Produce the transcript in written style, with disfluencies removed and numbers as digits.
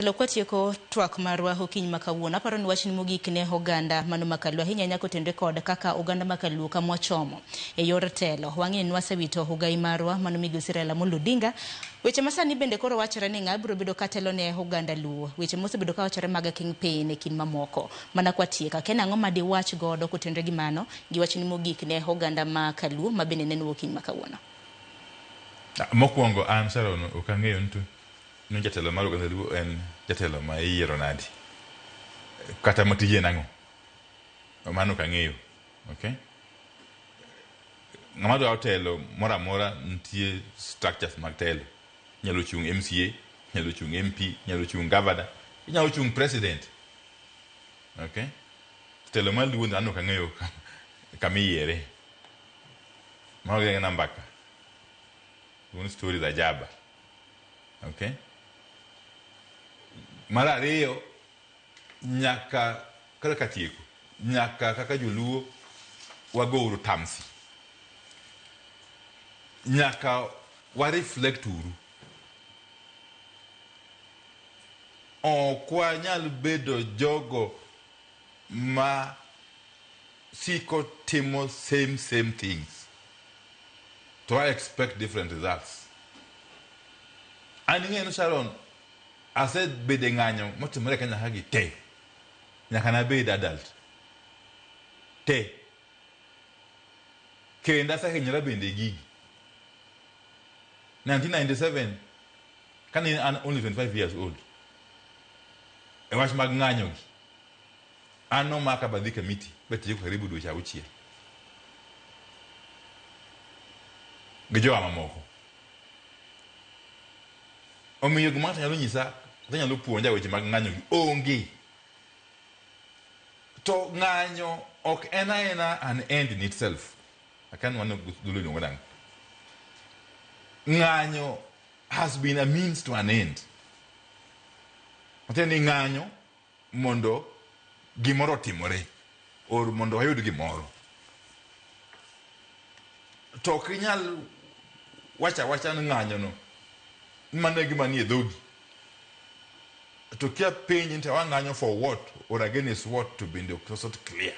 Lokwatieko twak marwa okiny makawuono aparo ni wachni mogik ne oganda mano makaluo ahinya nyako tende kod kaka oganda makaluo kama wachomo e yor telo wang'e ni wasewito ogai marwa mano migosi Raila Amolo Odinga weche masani bende koro wachore ni ng'a biro bedo katelo ne oganda luo weche mosebedo ka wachore mag kingpin e kin mamoko mana kwatieka kena ang'o ma diwach godo kotendre gi mano gi wachni mogik ne oganda makaluo ma bende neno okiny makawuono. Mokwongo an Sharon okang'eyo nitu no jatelo mar oganda luo en jatelo ma iyiero nadi kata matije nang'o mano kang'eyo. Okay, ng'ama dwa telo mora mora nitie structures mag telo. Nyalo chung MCA, nyalo chung MP, nyalo chung governor, nyalo chung president. Okay, telo mar luo ano kang'eyo kamiyiere maogeng' nambaka one story za jaba. Okay, mara ariyo nyaka kaka tieko nyaka kaka joluo wagoro tamsi nyaka wa reflect uru okwa nyal bedo jogo ma siko timo same things to I expect different results. And ng'eno Sharon ased bede ng'anyo motimore Kenya hagi te nyaka na bed adult te kenda sa hinyra bende gigi 1997 kani an only 25 years old e wach mag ng'anyo gi ano maka badhi committee beti ko karibu dweche auchiel gi jowa mamoko omiyo gima nyalo nyisa nyalo puonja weche mag ng'anyo gi onge to ng'anyo ok ena an end in itself. Akan wano dulu yung ngodang ng'anyo has been a means to an end. Mateni ng'anyo mondo gimoro timore or mondo oyud gimoro to kinyal wacha ng'anyo no mane gima nie dhogi to kia piny into ng'anyo for what or against what to be not clear.